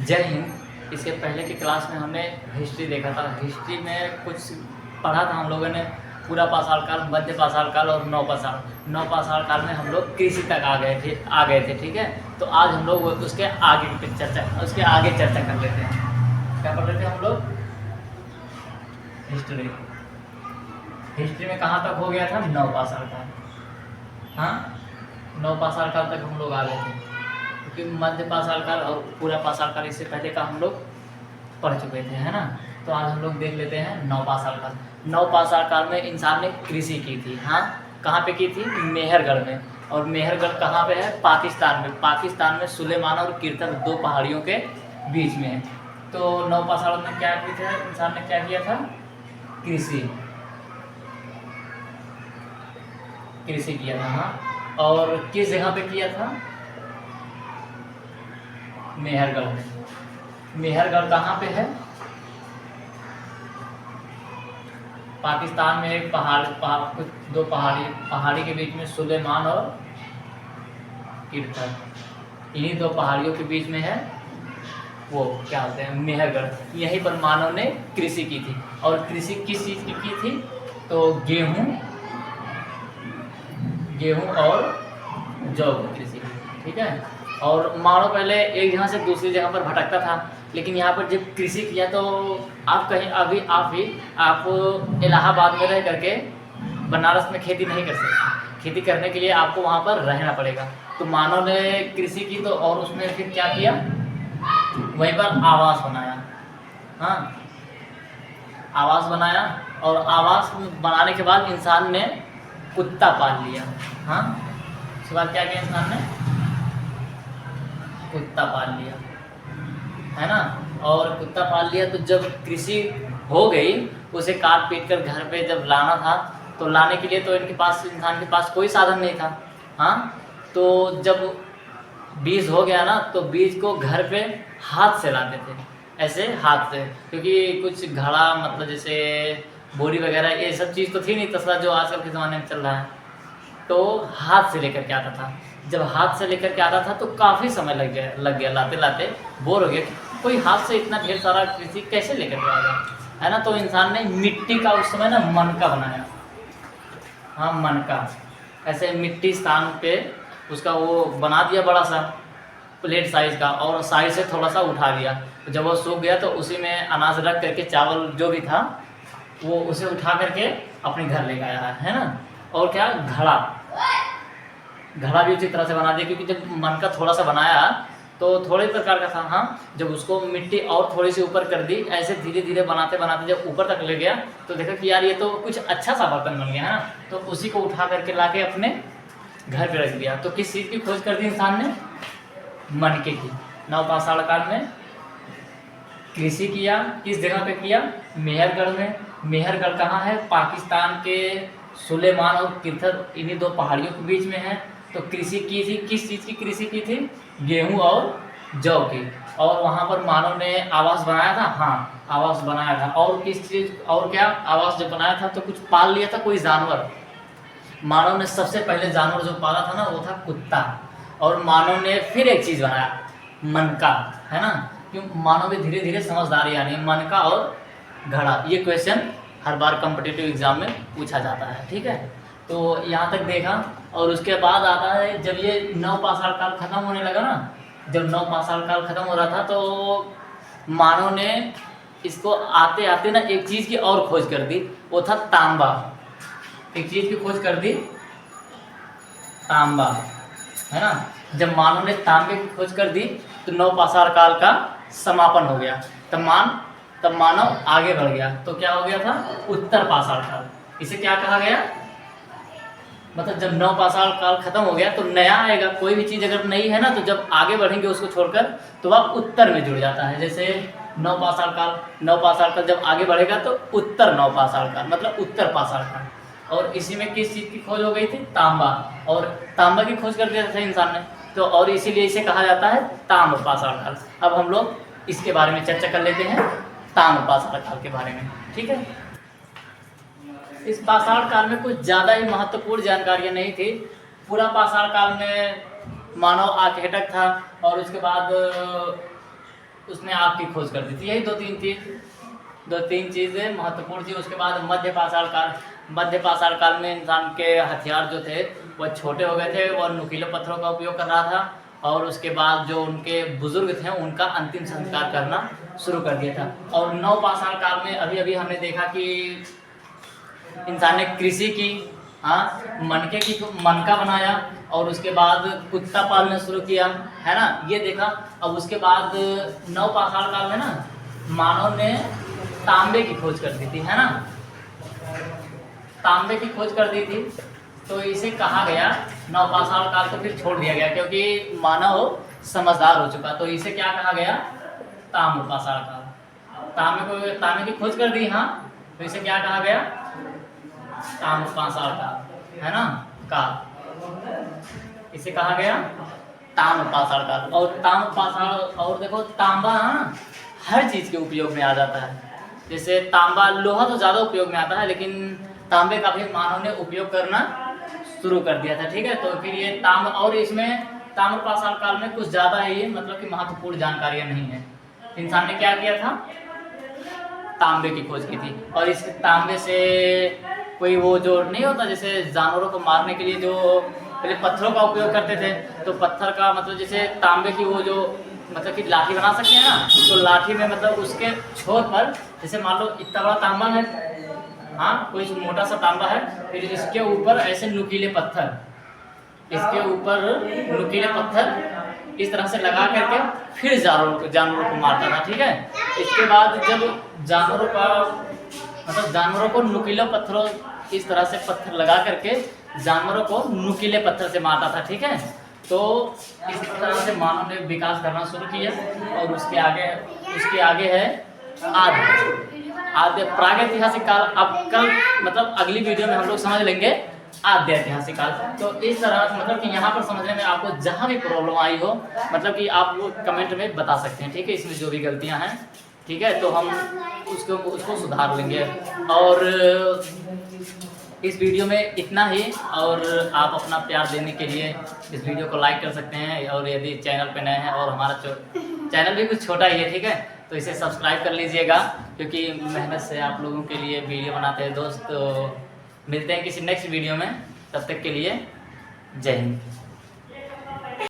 जय हिंद। इसके पहले की क्लास में हमने हिस्ट्री देखा था। हिस्ट्री में कुछ पढ़ा था हम लोगों ने, पूरा पाषाण काल, मध्य पाषाण काल और नव पाषाण काल में हम लोग कृषि तक आ गए थे। ठीक है, तो आज हम लोग उसके आगे चर्चा कर लेते हैं। क्या पढ़ रहे थे हम लोग? हिस्ट्री में कहाँ तक हो गया था? नव पाषाण काल। हाँ, नव पाषाण काल तक हम लोग आ गए थे, क्योंकि मध्य पाषाण काल और पूरा पाषाण काल इससे पहले का हम लोग पढ़ चुके थे, है ना। तो आज हम लोग देख लेते हैं नव पाषाण काल। नव पाषाण काल में इंसान ने कृषि की थी। हाँ, कहाँ पे की थी? मेहरगढ़ में। और मेहरगढ़ कहाँ पे है? पाकिस्तान में। पाकिस्तान में सुलेमान और कीर्तन दो पहाड़ियों के बीच में है। तो नव पाषाण में क्या किया था? इंसान ने क्या किया था? कृषि किया था। हाँ, और किस जगह पे किया था? मेहरगढ़ में। मेहरगढ़ कहाँ पे है? पाकिस्तान में। एक कुछ दो पहाड़ी के बीच में सुलेमान और कीर्तन, इन्हीं दो पहाड़ियों के बीच में है वो क्या होते हैं? मेहरगढ़। यहीं पर मानव ने कृषि की थी। और कृषि किस चीज़ की थी? तो गेहूं और जौ की कृषि की। ठीक है। और मानव पहले एक जगह से दूसरी जगह पर भटकता था, लेकिन यहाँ पर जब कृषि किया तो आप इलाहाबाद में रह करके बनारस में खेती नहीं कर सकते। खेती करने के लिए आपको वहाँ पर रहना पड़ेगा। तो मानव ने कृषि की तो, और उसमें फिर क्या किया? वहीं पर आवास बनाया। हाँ, आवास बनाया। और आवास बनाने के बाद इंसान ने कुत्ता पाल लिया। हाँ, उसके बाद क्या किया? इंसान ने कुत्ता पाल लिया, है ना। और कुत्ता पाल लिया तो जब कृषि हो गई, उसे काट पीट कर घर पे जब लाना था, तो लाने के लिए तो इंसान के पास कोई साधन नहीं था। हाँ, तो जब बीज हो गया ना, तो बीज को घर पे हाथ से लाते थे, ऐसे हाथ से, क्योंकि कुछ घड़ा मतलब जैसे बोरी वगैरह ये सब चीज़ तो थी नहीं, तसला जो आजकल के ज़माने में चल रहा है। तो हाथ से लेकर के आता था। जब हाथ से लेकर के आता था तो काफ़ी समय लग गया लाते लाते बोर हो गया। कोई हाथ से इतना ढेर सारा कृषि कैसे लेकर के आएगा, है ना। तो इंसान ने मिट्टी का उस समय ना मनका बनाया। हाँ, मनका, ऐसे मिट्टी स्थान पे उसका वो बना दिया, बड़ा सा प्लेट साइज़ का, और साइड से थोड़ा सा उठा दिया। जब वो सूख गया तो उसी में अनाज रख करके, चावल जो भी था वो उसे उठा करके अपने घर ले गया है ना। और क्या? घड़ा भी उसी तरह से बना दिया, क्योंकि जब मनका थोड़ा सा बनाया तो थोड़े प्रकार का था। हाँ, जब उसको मिट्टी और थोड़ी सी ऊपर कर दी, ऐसे धीरे धीरे बनाते बनाते जब ऊपर तक ले गया तो देखा कि यार ये तो कुछ अच्छा सा बर्तन बन गया, है ना। तो उसी को उठा करके लाके अपने घर पे रख दिया। तो किस चीज़ की खोज कर दी इंसान ने? मनके की। नव पाषाण काल में कृषि किया। किस जगह पे किया? मेहरगढ़ में। मेहरगढ़ कहाँ है? पाकिस्तान के सुलेमान और कीर्तन, इन्हीं दो पहाड़ियों के बीच में है। तो कृषि की थी। किस चीज़ की कृषि की थी? गेहूं और जौ की। और वहाँ पर मानव ने आवास बनाया था। हाँ, आवास बनाया था। और किस चीज़, और क्या? आवास जब बनाया था तो कुछ पाल लिया था, कोई जानवर। मानव ने सबसे पहले जानवर जो पाला था ना, वो था कुत्ता। और मानव ने फिर एक चीज़ बनाया, मनका, है ना। क्यों? मानव में धीरे धीरे समझदारी आ रही है। मनका और घड़ा, ये क्वेश्चन हर बार कॉम्पिटिटिव एग्जाम में पूछा जाता है। ठीक है, तो यहाँ तक देखा। और उसके बाद आता है, जब ये नव पाषाण काल खत्म होने लगा ना, जब नव पाषाण काल खत्म हो रहा था तो मानव ने इसको आते आते ना एक चीज़ की और खोज कर दी, वो था तांबा। एक चीज़ की खोज कर दी, तांबा, है ना। जब मानव ने तांबे की खोज कर दी तो नव पाषाण काल का समापन हो गया। तब मानव आगे बढ़ गया। तो क्या हो गया था? उत्तर पाषाण काल। इसे क्या कहा गया? मतलब जब नव पाषाण काल खत्म हो गया तो नया आएगा। कोई भी चीज़ अगर नई है ना, तो जब आगे बढ़ेंगे उसको छोड़कर तो वह उत्तर में जुड़ जाता है। जैसे नव पाषाण काल जब आगे बढ़ेगा तो उत्तर नव पाषाण काल, मतलब उत्तर पाषाण काल। और इसी में किस चीज़ की खोज हो गई थी? तांबा। और तांबा की खोज कर दिया था इंसान ने, तो और इसीलिए इसे कहा जाता है ताम्र पाषाण काल। अब हम लोग इसके बारे में चर्चा कर लेते हैं, ताम्र पाषाण काल के बारे में। ठीक है, इस पाषाण काल में कुछ ज़्यादा ही महत्वपूर्ण जानकारियाँ नहीं थी। पूरा पाषाण काल में मानव आखेटक था, और उसके बाद उसने आग की खोज कर दी थी। यही दो तीन चीज़ें महत्वपूर्ण थी। उसके बाद मध्य पाषाण काल में इंसान के हथियार जो थे वह छोटे हो गए थे और नुकीले पत्थरों का उपयोग कर रहा था। और उसके बाद जो उनके बुजुर्ग थे उनका अंतिम संस्कार करना शुरू कर दिया था। और नवपाषाण काल में अभी हमने देखा कि इंसान ने कृषि की, हाँ, मनका बनाया और उसके बाद कुत्ता पालना शुरू किया, है ना, ये देखा। अब उसके बाद नवपाषाण काल में ना मानव ने तांबे की खोज कर दी थी, है ना, तांबे की खोज कर दी थी। तो इसे कहा गया नवपाषाण काल को फिर छोड़ दिया गया क्योंकि मानव समझदार हो चुका। तो इसे क्या कहा गया? ताम्रपाषाण काल। तांबे की खोज कर दी, हाँ, तो इसे क्या कहा गया? ताम्रपाषाण काल, है ना, काल, इसे कहा गया ताम्रपाषाण काल। और ताम्रपाषाण, और देखो तांबा हर चीज के उपयोग में आ जाता है। जैसे तांबा, लोहा तो ज्यादा उपयोग में आता है लेकिन तांबे का भी मानव ने उपयोग करना शुरू कर दिया था, ठीक है। तो फिर ये और इसमें ताम्रपाषाण काल में कुछ ज्यादा ही मतलब कि महत्वपूर्ण जानकारियां नहीं है। इंसान ने क्या किया था? तांबे की खोज की थी। और इस तांबे से कोई वो जो नहीं होता, जैसे जानवरों को मारने के लिए जो पहले पत्थरों का उपयोग करते थे, तो पत्थर का मतलब जैसे तांबे की वो जो मतलब कि लाठी बना सकते हैं ना, तो लाठी में मतलब उसके छोर पर जैसे मान लो इतना बड़ा तांबा है, हाँ, कोई मोटा सा तांबा है, फिर इसके ऊपर ऐसे नुकीले पत्थर, इसके ऊपर नुकीले पत्थर इस तरह से लगा करके फिर जानवरों को मारता था, ठीक है। इसके बाद जब जानवरों को नुकीले पत्थरों, इस तरह से पत्थर लगा करके जानवरों को नुकीले पत्थर से मारता था, ठीक है। तो इस तरह से मानव ने विकास करना शुरू किया। और उसके आगे है आद्य प्रागैतिहासिक काल। अब कल मतलब अगली वीडियो में हम लोग समझ लेंगे आद्य ऐतिहासिक काल। तो इस तरह मतलब कि यहाँ पर समझने में आपको जहाँ भी प्रॉब्लम आई हो मतलब कि आप वो कमेंट में बता सकते हैं, ठीक है, इसमें जो भी गलतियाँ हैं, ठीक है, तो हम उसको सुधार लेंगे। और इस वीडियो में इतना ही। और आप अपना प्यार देने के लिए इस वीडियो को लाइक कर सकते हैं। और यदि चैनल पे नए हैं, और हमारा चैनल भी कुछ छोटा ही है, ठीक है, तो इसे सब्सक्राइब कर लीजिएगा क्योंकि मेहनत से आप लोगों के लिए वीडियो बनाते हैं दोस्त। तो मिलते हैं किसी नेक्स्ट वीडियो में, तब तक के लिए जय हिंद।